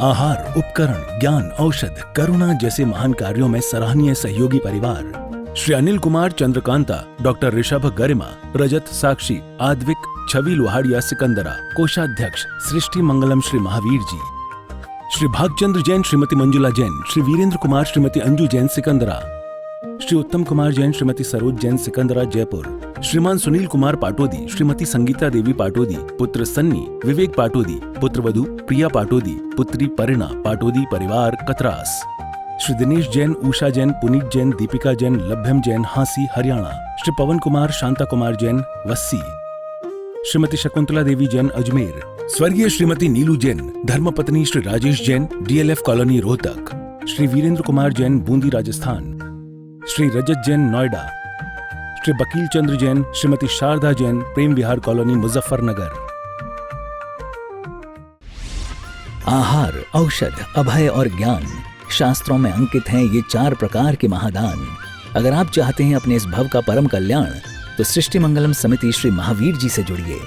आहार, उपकरण, ज्ञान, औषध, करुणा जैसे महान कार्यों में सराहनीय सहयोगी परिवार श्री अनिल कुमार चंद्रकांता, डॉक्टर ऋषभ गरिमा, रजत साक्षी, आद्विक, छवि लोहाड़िया सिकंदरा, कोषाध्यक्ष सृष्टि मंगलम श्री महावीर जी, श्री भागचंद्र जैन, श्रीमती मंजुला जैन, श्री वीरेंद्र कुमार, श्रीमती अंजू जैन सिकंदरा, श्री उत्तम कुमार जैन, श्रीमती सरोज जैन सिकंदरा जयपुर, श्रीमान सुनील कुमार पाटोदी, श्रीमती संगीता देवी पाटोदी, पुत्र सन्नी, विवेक पाटोदी, पुत्रवधू प्रिया पाटोदी, पुत्री परिणा पाटोदी परिवार कतरास, श्री दिनेश जैन, उषा जैन, पुनीत जैन, दीपिका जैन, लभ्यम जैन हांसी हरियाणा, श्री पवन कुमार, शांता कुमार जैन वस्सी, श्रीमती शकुंतला देवी जैन अजमेर, स्वर्गीय श्रीमती नीलू जैन, धर्मपत्नी श्री राजेश जैन, डीएलएफ कॉलोनी रोहतक, श्री वीरेंद्र कुमार जैन बूंदी राजस्थान, श्री रजत जैन नोएडा, श्री बकील चंद्र जैन, श्रीमती शारदा जैन, प्रेम विहार कॉलोनी मुजफ्फरनगर। आहार, औषध, अभय और ज्ञान शास्त्रों में अंकित हैं ये 4 प्रकार के महादान। अगर आप चाहते हैं अपने इस भव का परम कल्याण, तो सृष्टि मंगलम समिति श्री महावीर जी से जुड़िए।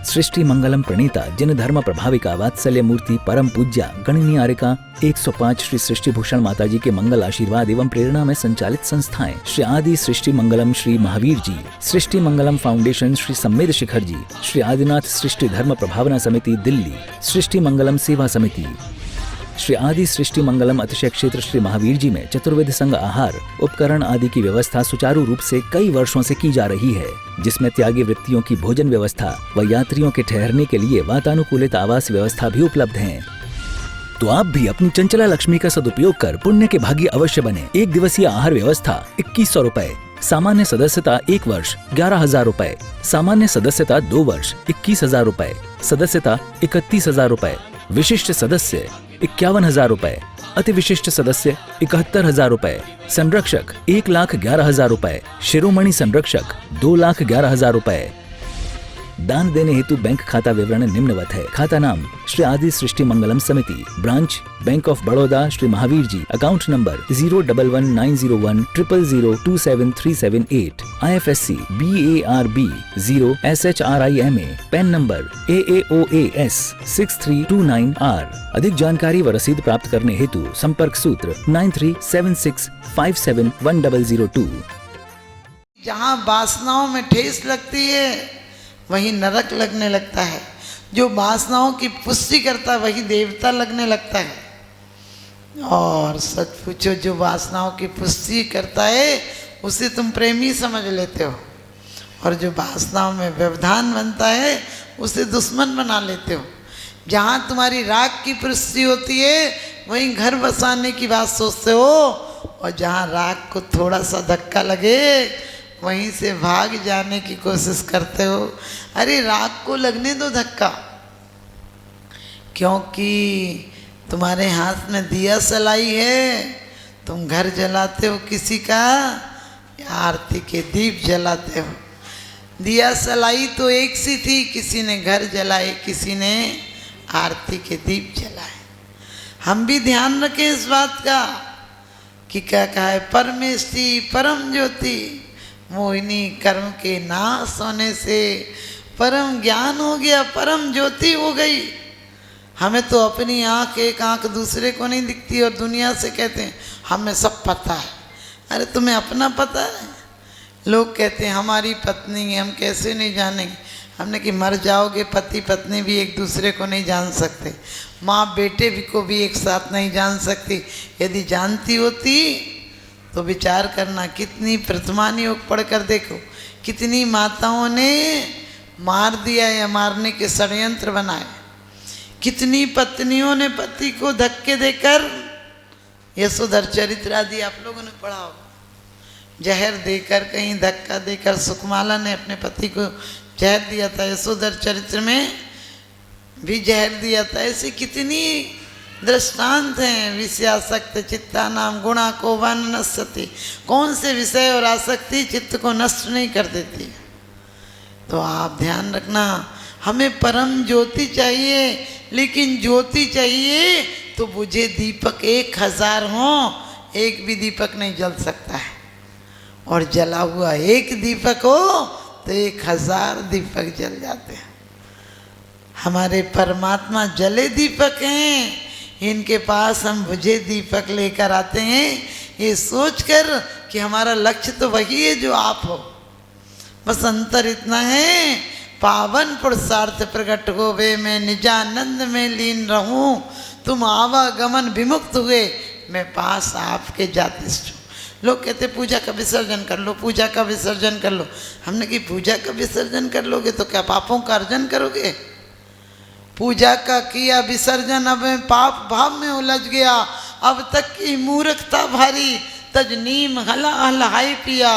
सृष्टि मंगलम प्रणीता जिन धर्म प्रभाविका वात्सल्य मूर्ति परम पूज्या गणनीय आर्यका 105 श्री सृष्टि भूषण माता जी के मंगल आशीर्वाद एवं प्रेरणा में संचालित संस्थाएं श्री आदि सृष्टि मंगलम श्री महावीर जी, सृष्टि मंगलम फाउंडेशन श्री सम्मेद शिखर जी, श्री आदिनाथ सृष्टि धर्म प्रभावना समिति दिल्ली, सृष्टि मंगलम सेवा समिति, श्री आदि सृष्टि मंगलम अतिशय क्षेत्र श्री महावीर जी में चतुर्वेद संघ आहार उपकरण आदि की व्यवस्था सुचारू रूप से कई वर्षों से की जा रही है, जिसमें त्यागी वृत्तियों की भोजन व्यवस्था व यात्रियों के ठहरने के लिए वातानुकूलित आवास व्यवस्था भी उपलब्ध है। तो आप भी अपनी चंचला लक्ष्मी का सदुपयोग कर पुण्य के भागी अवश्य बने। 1 दिवसीय आहार व्यवस्था 2100 रुपए, सामान्य सदस्यता 1 वर्ष 11,000 रुपए, सामान्य सदस्यता 2 वर्ष 21,000 रुपए, सदस्यता 31,000 रुपए, विशिष्ट सदस्य 51,000 रुपए, अति विशिष्ट सदस्य 71,000 रुपए, संरक्षक 1,11,000 रुपए, शिरोमणि संरक्षक 2,11,000 रुपए। दान देने हेतु बैंक खाता विवरण निम्नवत है। खाता नाम श्री आदि Srishti Mangalam Samiti, branch Bank of Baroda Shri Mahavir ji, account number 0119010027378, IFSC BARB 0 SHRIMA, PAN number AAOAS 6329R। अधिक जानकारी व रसीद प्राप्त करने हेतु संपर्क सूत्र 9376571002। जहाँ वासनाओं में ठेस लगती है वही नरक लगने लगता है, जो वासनाओं की पुष्टि करता है वही देवता लगने लगता है। और सच पूछो, जो वासनाओं की पुष्टि करता है उसे तुम प्रेमी समझ लेते हो, और जो वासनाओं में व्यवधान बनता है उसे दुश्मन बना लेते हो। जहाँ तुम्हारी राग की पुष्टि होती है वहीं घर बसाने की बात सोचते हो, और जहाँ राग को थोड़ा सा धक्का लगे वहीं से भाग जाने की कोशिश करते हो। अरे राग को लगने दो धक्का, क्योंकि तुम्हारे हाथ में दिया सलाई है। तुम घर जलाते हो किसी का या आरती के दीप जलाते हो? दिया सलाई तो एक सी थी, किसी ने घर जलाए, किसी ने आरती के दीप जलाए। हम भी ध्यान रखें इस बात का कि क्या कहा है, परमेष्टि परम ज्योति मोहिनी कर्म के नाश होने से परम ज्ञान हो गया, परम ज्योति हो गई। हमें तो अपनी आँख, एक आँख दूसरे को नहीं दिखती, और दुनिया से कहते हैं हमें सब पता है। अरे तुम्हें अपना पता है? लोग कहते हैं हमारी पत्नी है, हम कैसे नहीं जानेंगे? हमने कि मर जाओगे पति पत्नी भी एक दूसरे को नहीं जान सकते, माँ बेटे भी को भी एक साथ नहीं जान सकती। यदि जानती होती तो विचार करना, कितनी प्रतिमान योग पढ़कर देखो, कितनी माताओं ने मार दिया या मारने के षड्यंत्र बनाए, कितनी पत्नियों ने पति को धक्के देकर, यशोधर चरित्र आदि आप लोगों ने पढ़ा होगा, जहर देकर, कहीं धक्का देकर। सुकमाला ने अपने पति को जहर दिया था, यशोधर चरित्र में भी जहर दिया था। ऐसी कितनी दृष्टांत हैं। विषयासक्त चित्ता नाम गुणा को वन नश्यति, कौन से विषय और आसक्ति चित्त को नष्ट नहीं कर देती। तो आप ध्यान रखना, हमें परम ज्योति चाहिए, लेकिन ज्योति चाहिए तो बुझे दीपक 1000 हो, एक भी दीपक नहीं जल सकता है। और जला हुआ एक दीपक हो तो 1000 दीपक जल जाते हैं। हमारे परमात्मा जले दीपक हैं, इनके पास हम बुझे दीपक लेकर आते हैं, ये सोचकर कि हमारा लक्ष्य तो वही है जो आप हो। बस अंतर इतना है, पावन पुरुषार्थ प्रकट होवे, मैं निजानंद में लीन रहूं, तुम आवागमन विमुक्त हुए, मैं पास आपके जातिष्ठ हूँ। लोग कहते पूजा का विसर्जन कर लो, पूजा का विसर्जन कर लो। हमने कि पूजा का विसर्जन कर लोगे तो क्या पापों का अर्जन करोगे? पूजा का किया विसर्जन, अब मैं पाप भाव में उलझ गया, अब तक की मूर्खता भारी, तज नीम हला हलहाई पिया,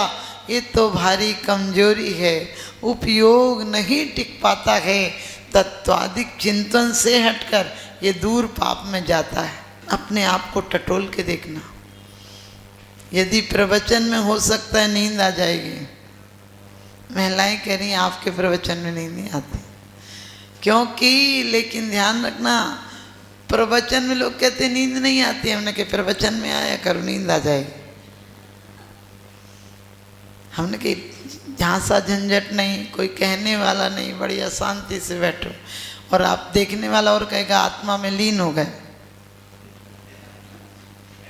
ये तो भारी कमजोरी है, उपयोग नहीं टिक पाता है, तत्वाधिक चिंतन से हटकर ये दूर पाप में जाता है। अपने आप को टटोल के देखना, यदि प्रवचन में हो सकता है नींद आ जाएगी। महिलाएं कह रही हैं आपके प्रवचन में नींद नहीं आती, क्योंकि लेकिन ध्यान रखना, प्रवचन में लोग कहते नींद नहीं आती, हमने कहा प्रवचन में आया करो नींद आ जाएगी। हमने कहा झांसा झंझट नहीं, कोई कहने वाला नहीं, बढ़िया शांति से बैठो, और आप देखने वाला और कहेगा आत्मा में लीन हो गए।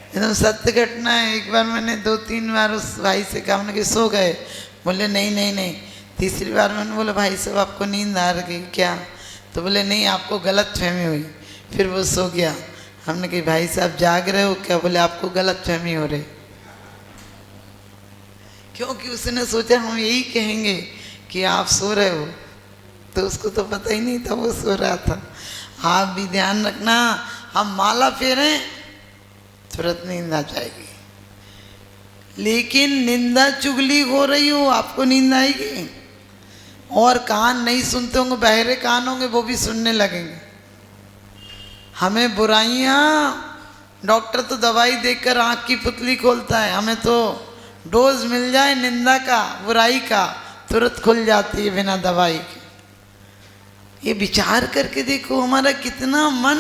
एकदम सत्य घटना है। एक बार मैंने 2-3 बार उस भाई से कहा, हमने कि सो गए? बोले नहीं। तीसरी बार मैंने बोला भाई साहब आपको नींद आ रही क्या? तो बोले नहीं, आपको गलत फहमी हुई। फिर वो सो गया। हमने कहा भाई साहब जाग रहे हो क्या? बोले आपको गलत फहमी हो रही। क्योंकि उसने सोचा हम यही कहेंगे कि आप सो रहे हो, तो उसको तो पता ही नहीं था वो सो रहा था। आप भी ध्यान रखना, हम माला फेरें तुरंत नींद आ जाएगी, लेकिन निंदा चुगली हो रही हो आपको नींद आएगी। और कान नहीं सुनते होंगे, बहरे कान होंगे, वो भी सुनने लगेंगे। हमें बुराइयाँ, डॉक्टर तो दवाई देकर आँख की पुतली खोलता है, हमें तो डोज मिल जाए निंदा का, बुराई का, तुरंत खुल जाती है बिना दवाई के। ये विचार करके देखो हमारा कितना मन,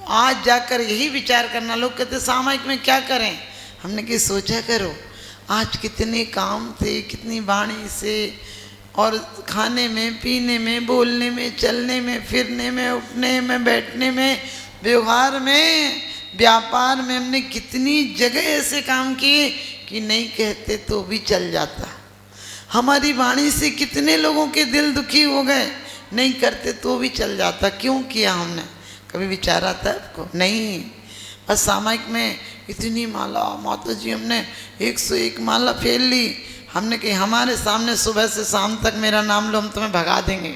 आज जाकर यही विचार करना। लोग कहते सामायिक में क्या करें? हमने कि सोचा करो आज कितने काम थे, कितनी वाणी से, और खाने में, पीने में, बोलने में, चलने में, फिरने में, उठने में, बैठने में, व्यवहार में, व्यापार में, हमने कितनी जगह ऐसे काम किए कि नहीं कहते तो भी चल जाता। हमारी वाणी से कितने लोगों के दिल दुखी हो गए, नहीं करते तो भी चल जाता। क्यों किया हमने? कभी विचार आता है आपको? नहीं। बस सामायिक में इतनी माला, माता जी हमने 101 माला फेर ली। हमने कही हमारे सामने सुबह से शाम तक मेरा नाम लो, हम तुम्हें भगा देंगे,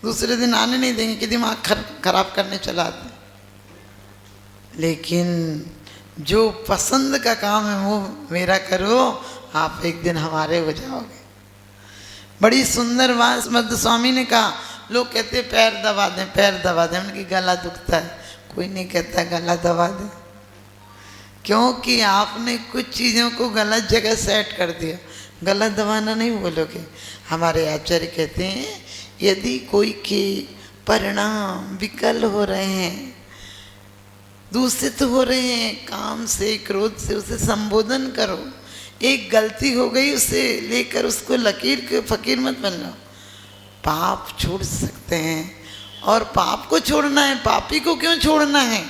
दूसरे दिन आने नहीं देंगे, कि दिमाग खराब करने चला आते। लेकिन जो पसंद का काम है वो मेरा करो, आप एक दिन हमारे हो जाओगे। बड़ी सुंदर बात मध्य स्वामी ने कहा। लोग कहते पैर दबा दें, पैर दबा दें, उनकी गला दुखता है। कोई नहीं कहता गला दबा दें, क्योंकि आपने कुछ चीज़ों को गलत जगह सेट कर दिया। गला दबाना नहीं बोलोगे। हमारे आचार्य कहते हैं यदि कोई के परिणाम विकल हो रहे हैं, दूषित हो रहे हैं काम से, क्रोध से, उसे संबोधन करो। एक गलती हो गई उसे लेकर उसको लकीर के फकीर मत बन जाओ। पाप छोड़ सकते हैं, और पाप को छोड़ना है, पापी को क्यों छोड़ना है?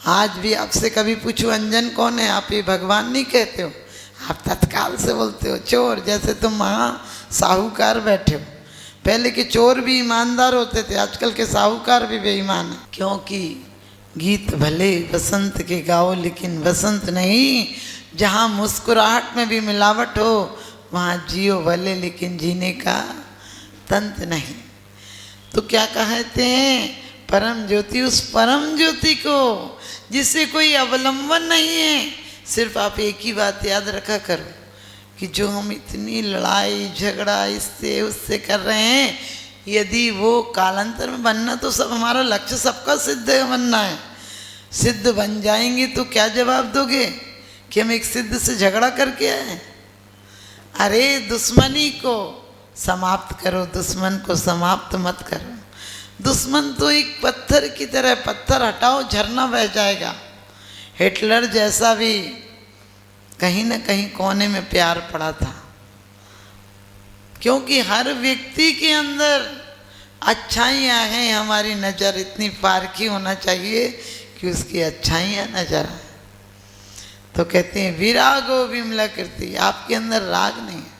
आज भी आपसे कभी पूछो अंजन कौन है, आप ये भगवान नहीं कहते हो, आप तत्काल से बोलते हो चोर। जैसे तुम वहाँ साहूकार बैठे हो। पहले के चोर भी ईमानदार होते थे, आजकल के साहूकार भी बेईमान है। क्योंकि गीत भले बसंत के गाओ, लेकिन बसंत नहीं। जहाँ मुस्कुराहट में भी मिलावट हो वहाँ जियो भले, लेकिन जीने का तंत नहीं। तो क्या कहते हैं? परम ज्योति, उस परम ज्योति को जिससे कोई अवलंबन नहीं है। सिर्फ आप एक ही बात याद रखा करो कि जो हम इतनी लड़ाई झगड़ा इससे उससे कर रहे हैं, यदि वो कालांतर में बनना, तो सब हमारा लक्ष्य सबका सिद्ध बनना है। सिद्ध बन जाएंगे तो क्या जवाब दोगे कि हम एक सिद्ध से झगड़ा करके आए? अरे दुश्मनी को समाप्त करो, दुश्मन को समाप्त मत करो। दुश्मन तो एक पत्थर की तरह, पत्थर हटाओ झरना बह जाएगा। हिटलर जैसा भी कहीं ना कहीं कोने में प्यार पड़ा था, क्योंकि हर व्यक्ति के अंदर अच्छाइयाँ हैं, हमारी नज़र इतनी पारखी होना चाहिए कि उसकी अच्छाइयाँ नजर आए। तो कहते हैं विरागो विमला कीर्ति, आपके अंदर राग नहीं है।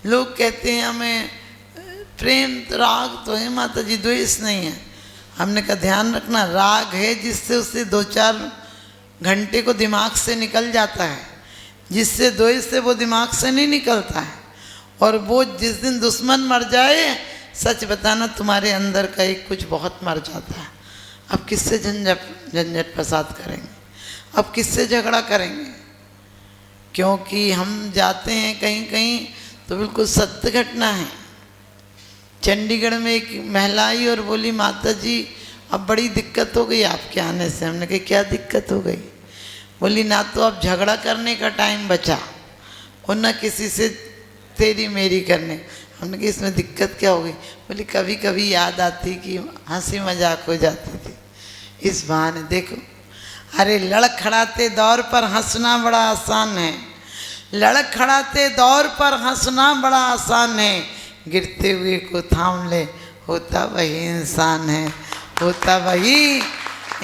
लोग कहते हैं हमें प्रेम तो राग तो है माता जी, द्वेष नहीं है। हमने कहा ध्यान रखना, राग है जिससे उससे 2-4 घंटे को दिमाग से निकल जाता है, जिससे द्वेष से वो दिमाग से नहीं निकलता है। और वो जिस दिन दुश्मन मर जाए, सच बताना तुम्हारे अंदर का एक कुछ बहुत मर जाता है। अब किससे झंझट फसाद करेंगे, अब किससे झगड़ा करेंगे? क्योंकि हम जाते हैं कहीं कहीं तो बिल्कुल सत्य घटना है। चंडीगढ़ में एक महिला आई और बोली माता जी अब बड़ी दिक्कत हो गई आपके आने से। हमने कहा क्या दिक्कत हो गई? बोली ना तो अब झगड़ा करने का टाइम बचा और ना किसी से तेरी मेरी करने। हमने कहा इसमें दिक्कत क्या हो गई? बोली कभी कभी याद आती कि हंसी मजाक हो जाती थी, इस बहाने देखो। अरे लड़खड़ाते दौर पर हंसना बड़ा आसान है, लड़खड़ाते दौर पर हंसना बड़ा आसान है, गिरते हुए को थाम ले होता वही इंसान है, होता वही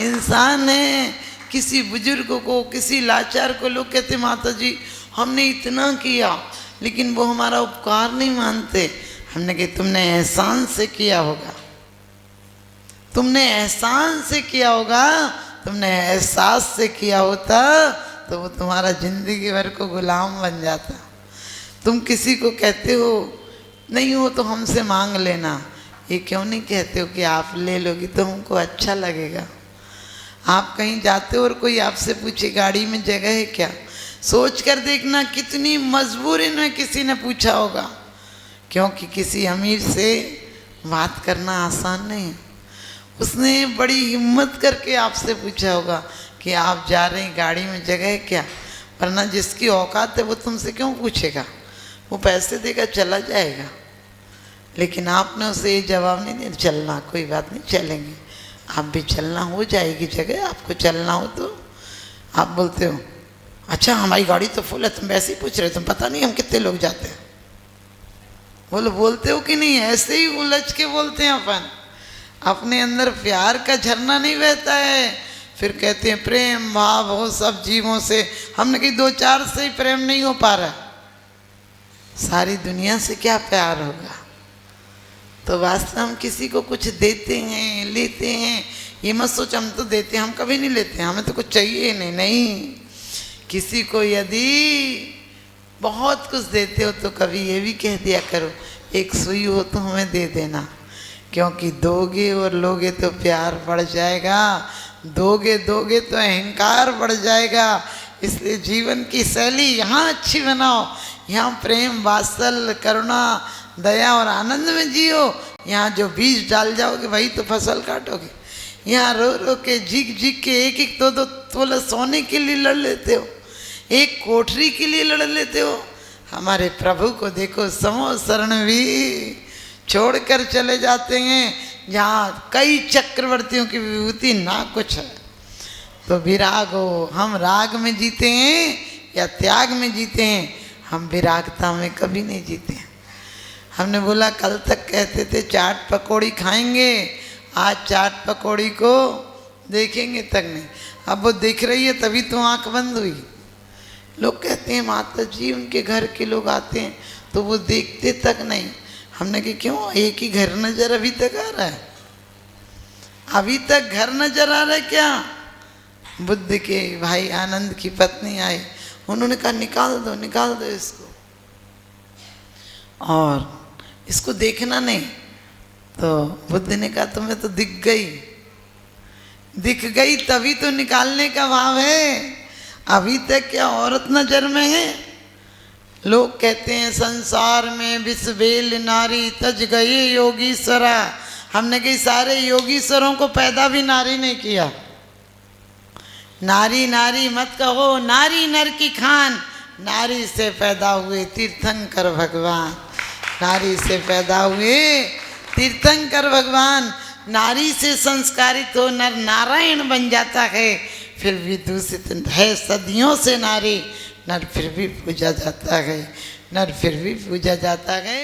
इंसान है। किसी बुजुर्ग को, किसी लाचार को लोग कहते माता जी हमने इतना किया लेकिन वो हमारा उपकार नहीं मानते। हमने कहा तुमने एहसान से किया होगा, तुमने एहसान से किया होगा, तुमने एहसास से किया होता तो वो तुम्हारा जिंदगी भर को गुलाम बन जाता। तुम किसी को कहते हो नहीं हो तो हमसे मांग लेना, ये क्यों नहीं कहते हो कि आप ले लोगी तो हमको अच्छा लगेगा? आप कहीं जाते हो और कोई आपसे पूछे गाड़ी में जगह है क्या, सोच कर देखना कितनी मजबूरी में किसी ने पूछा होगा। क्योंकि किसी अमीर से बात करना आसान नहीं है, उसने बड़ी हिम्मत करके आपसे पूछा होगा कि आप जा रहे हैं गाड़ी में जगह है क्या, वरना जिसकी औकात है वो तुमसे क्यों पूछेगा, वो पैसे देगा चला जाएगा। लेकिन आपने उसे ये जवाब नहीं दिया चलना कोई बात नहीं चलेंगे, आप भी चलना हो जाएगी जगह, आपको चलना हो तो। आप बोलते हो अच्छा हमारी गाड़ी तो फुल है, तुम वैसे ही पूछ रहे हो, तुम पता नहीं हम कितने लोग जाते हैं। बोलो बोलते हो कि नहीं? ऐसे ही उलझ के बोलते हैं अपन, अपने अंदर प्यार का झरना नहीं बहता है। फिर कहते हैं प्रेम भाव हो सब जीवों से। हमने कही 2-4 से ही प्रेम नहीं हो पा रहा, सारी दुनिया से क्या प्यार होगा? तो वास्तव हम किसी को कुछ देते हैं लेते हैं, ये मत सोच हम तो देते हैं, हम कभी नहीं लेते, हमें तो कुछ चाहिए नहीं। नहीं, किसी को यदि बहुत कुछ देते हो तो कभी ये भी कह दिया करो एक सुई हो तो हमें दे देना, क्योंकि दोगे और लोगे तो प्यार बढ़ जाएगा, दोगे दोगे तो अहंकार बढ़ जाएगा। इसलिए जीवन की शैली यहाँ अच्छी बनाओ, यहाँ प्रेम वात्सल्य करुणा दया और आनंद में जियो। यहाँ जो बीज डाल जाओगे वही तो फसल काटोगे। यहाँ रो रो के झिक झिक के एक एक दो तोला सोने के लिए लड़ लेते हो, एक कोठरी के लिए लड़ लेते हो। हमारे प्रभु को देखो, समो शरण भी छोड़कर चले जाते हैं, जहाँ कई चक्रवर्तियों की विभूति ना कुछ है। तो विराग हो, हम राग में जीते हैं या त्याग में जीते हैं? हम विरागता में कभी नहीं जीते हैं। हमने बोला कल तक कहते थे चाट पकौड़ी खाएंगे, आज चाट पकौड़ी को देखेंगे तक नहीं। अब वो दिख रही है तभी तो आंख बंद हुई। लोग कहते हैं माता जी उनके घर के लोग आते हैं तो वो देखते तक नहीं। हमने कहा क्यों, एक ही घर नजर अभी तक आ रहा है? अभी तक घर नजर आ रहा है क्या? बुद्ध के भाई आनंद की पत्नी आई, उन्होंने कहा निकाल दो इसको, और इसको देखना नहीं। तो बुद्ध ने कहा तुम्हें तो दिख गई तभी तो निकालने का भाव है, अभी तक क्या औरत नजर में है? लोग कहते हैं संसार में विषबेल नारी तज गए योगीश्वरा। हमने कही सारे योगीश्वरों को पैदा भी नारी ने किया। नारी नारी मत कहो, नारी नर की खान, नारी से पैदा हुए तीर्थंकर भगवान, नारी से पैदा हुए तीर्थंकर भगवान। नारी से संस्कारित हो नर नारायण बन जाता है, फिर भी दूषित है सदियों से नारी, नर फिर भी पूजा जाता है, नर फिर भी पूजा जाता है।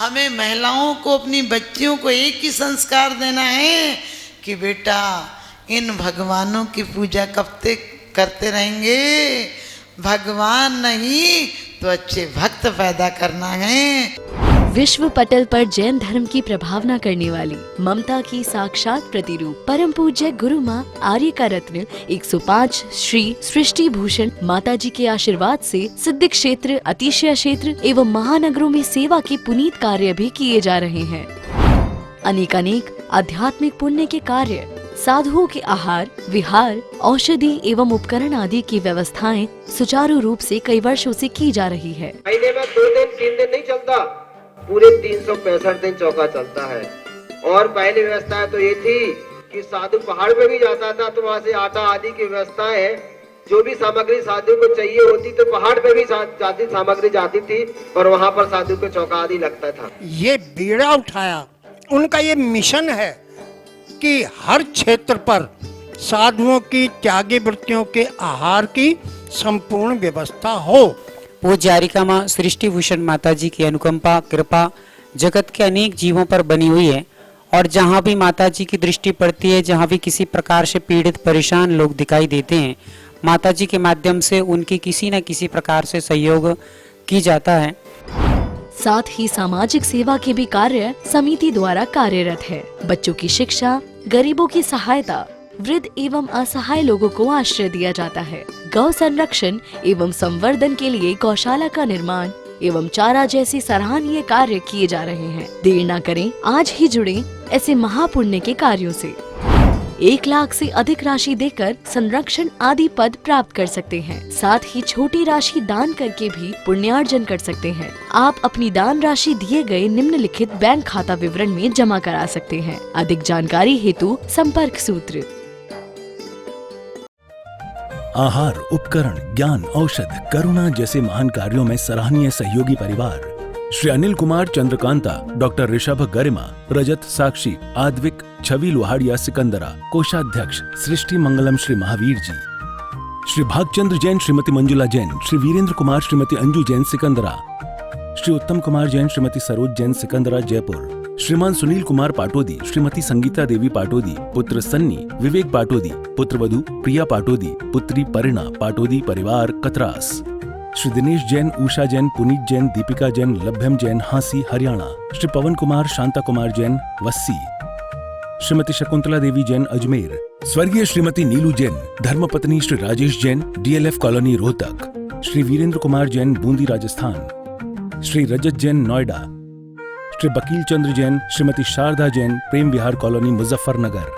हमें महिलाओं को, अपनी बच्चियों को एक ही संस्कार देना है कि बेटा इन भगवानों की पूजा कब तक करते रहेंगे, भगवान नहीं तो अच्छे भक्त पैदा करना है। विश्व पटल पर जैन धर्म की प्रभावना करने वाली ममता की साक्षात प्रतिरूप परम पूज्य गुरु माँ आर्य का रत्न 105 श्री सृष्टि भूषण माता जी के आशीर्वाद से सिद्ध क्षेत्र, अतिशय क्षेत्र एवं महानगरों में सेवा के पुनीत कार्य भी किए जा रहे हैं। अनेकानेक आध्यात्मिक पुण्य के कार्य, साधुओं के आहार, विहार, औषधि एवं उपकरण आदि की व्यवस्थाएं सुचारू रूप से कई वर्षों से की जा रही है। महीने में 2 दिन 3 दिन नहीं चलता, पूरे 365 दिन चौका चलता है। और पहली व्यवस्था तो ये थी कि साधु पहाड़ पे भी जाता था तो वहाँ से आटा आदि की व्यवस्था है, जो भी सामग्री साधु को चाहिए होती तो पहाड़ पे भी जाती सामग्री जाती थी और वहाँ पर साधु को चौका आदि लगता था। ये बीड़ा उठाया, उनका ये मिशन है कि हर क्षेत्र पर साधुओं की त्यागी वृत्तियों के आहार की संपूर्ण व्यवस्था हो। पूज्य आर्यिका माँ सृष्टि भूषण माता जी की अनुकंपा कृपा जगत के अनेक जीवों पर बनी हुई है और जहाँ भी माता जी की दृष्टि पड़ती है, जहाँ भी किसी प्रकार से पीड़ित परेशान लोग दिखाई देते हैं, माता जी के माध्यम से उनकी किसी न किसी प्रकार से सहयोग की जाता है। साथ ही सामाजिक सेवा के भी कार्य समिति द्वारा कार्यरत है। बच्चों की शिक्षा, गरीबों की सहायता, वृद्ध एवं असहाय लोगों को आश्रय दिया जाता है। गौ संरक्षण एवं संवर्धन के लिए गौशाला का निर्माण एवं चारा जैसे सराहनीय कार्य किए जा रहे हैं। देर न करें, आज ही जुड़े ऐसे महापुण्य के कार्यों से। 1 लाख से अधिक राशि देकर संरक्षण आदि पद प्राप्त कर सकते हैं। साथ ही छोटी राशि दान करके भी पुण्यार्जन कर सकते हैं। आप अपनी दान राशि दिए गए निम्नलिखित बैंक खाता विवरण में जमा करा सकते हैं। अधिक जानकारी हेतु संपर्क सूत्र। आहार, उपकरण, ज्ञान, औषध, करुणा जैसे महान कार्यों में सराहनीय सहयोगी परिवार श्री अनिल कुमार चंद्रकांता, डॉक्टर ऋषभ गरिमा, रजत साक्षी, आद्विक, छवि लोहाड़िया सिकंदरा, कोषाध्यक्ष सृष्टि मंगलम श्री महावीर जी, श्री भागचंद्र जैन, श्रीमती मंजुला जैन, श्री वीरेंद्र कुमार, श्रीमती अंजू जैन सिकंदरा, श्री उत्तम कुमार जैन, श्रीमती सरोज जैन सिकंदरा जयपुर, श्रीमान सुनील कुमार पाटोदी, श्रीमती संगीता देवी पाटोदी, पुत्र सन्नी, विवेक पाटोदी, पुत्रवधू प्रिया पाटोदी, पुत्री परिणा पाटोदी परिवार कतरास, श्री दिनेश जैन, उषा जैन, पुनीत जैन, दीपिका जैन, लभ्यम जैन हांसी हरियाणा, श्री पवन कुमार, शांता कुमार जैन वस्सी, श्रीमती शकुंतला देवी जैन अजमेर, स्वर्गीय श्रीमती नीलू जैन, धर्मपत्नी श्री राजेश जैन, डीएलएफ कॉलोनी रोहतक, श्री वीरेंद्र कुमार जैन बूंदी राजस्थान, श्री रजत जैन नोएडा, श्री बकील चंद्र जैन, श्रीमती शारदा जैन, प्रेम विहार कॉलोनी मुजफ्फरनगर,